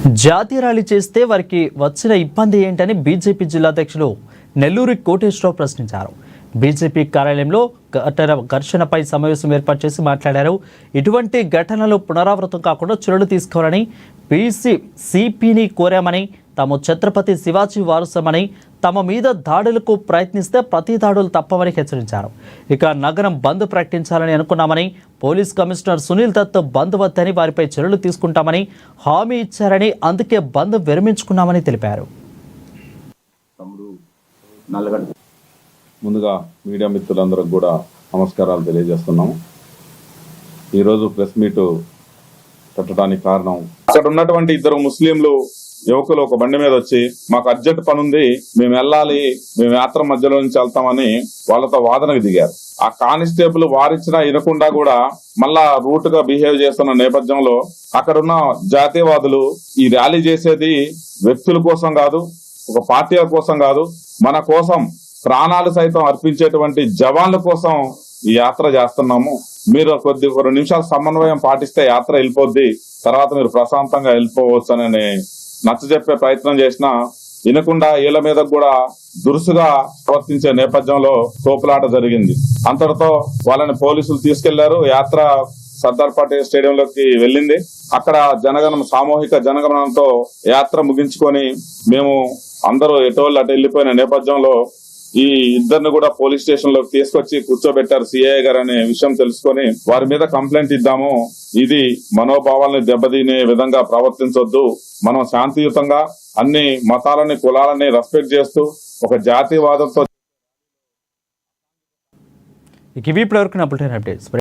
జాతీయ ర్యాలీ చేస్తే వారికి వచ్చిన ఇబ్బంది ఏంటని బీజేపీ జిల్లా అధ్యక్షులు నెల్లూరి కోటేశ్వరరావు ప్రశ్నించారు. బీజేపీ కార్యాలయంలో ఘర్షణపై సమావేశం ఏర్పాటు చేసి మాట్లాడారు. ఇటువంటి ఘటనలు పునరావృతం కాకుండా చర్యలు తీసుకోవాలని సిపిని కోరామని, తాము ఛత్రపతి శివాజీ వారసమని, తమ మీద దాడులకు ప్రయత్నిస్తే ప్రతి దాడులు తప్పవని హెచ్చరించారు. ఇక నగరం బంద్ ప్రకటించాలని అనుకున్నామని, పోలీస్ కమిషనర్ సునీల్ దత్ బంద్ వద్దని వారిపై చర్యలు తీసుకుంటామని హామీ ఇచ్చారని, అందుకే బంద్ విరమించుకున్నామని తెలిపారు. ముందుగా మీడియా మిత్రులందరికీ కూడా నమస్కారాలు తెలియజేస్తున్నాము. ఈరోజు ప్రెస్ మీట్ పెట్టడానికి కారణం, అక్కడ ఉన్నటువంటి ఇద్దరు ముస్లింలు యువకులు ఒక బండి మీద వచ్చి మాకు అర్జెంట్ పని ఉంది, మేము వెళ్ళాలి, మేము యాత్ర మధ్యలో నుంచి వెళ్తామని వాళ్ళతో వాదనకు దిగారు. ఆ కానిస్టేబుల్ వారిచ్చినా వినకుండా కూడా మళ్ళా రూట్ గా బిహేవ్ చేస్తున్న నేపథ్యంలో అక్కడున్న జాతీయవాదులు ఈ ర్యాలీ చేసేది వ్యక్తుల కోసం కాదు, ఒక పార్టీల కోసం కాదు, మన కోసం ప్రాణాలు సైతం అర్పించేటువంటి జవాన్ల కోసం ఈ యాత్ర చేస్తున్నాము. మీరు కొన్ని నిమిషాలు సమన్వయం పాటిస్తే యాత్ర వెళ్ళిపోద్ది, తర్వాత మీరు ప్రశాంతంగా వెళ్ళిపోవచ్చు అని నచ్చజెప్పే ప్రయత్నం చేసినా వినకుండా వీళ్ళ మీద కూడా దురుసుగా ప్రవర్తించే నేపథ్యంలో తోపులాట జరిగింది. అంతటితో వాళ్ళని పోలీసులు తీసుకెళ్లారు. యాత్ర సర్దార్ పటేల్ స్టేడియంలోకి వెళ్ళింది. అక్కడ సామూహిక జనగమనంతో యాత్ర ముగించుకొని మేము అందరూ ఎటోళ్ళు అటు వెళ్ళిపోయిన నేపథ్యంలో ఈ ఇద్దరిని కూడా పోలీస్ స్టేషన్ లోకి తీసుకొచ్చి కూర్చోబెట్టారు. సిఐ గారు అనే విషయం తెలుసుకొని వారి మీద కంప్లైంట్ ఇద్దాము, ఇది మనోభావాలని దెబ్బతీనే విధంగా ప్రవర్తించొద్దు, మనం శాంతియుతంగా అన్ని మతాలని కులాలని రెస్పెక్ట్ చేస్తూ ఒక జాతీయవాదంతో ఇవి ఇప్పటివరకు నా బులెటిన్ అప్డేట్స్.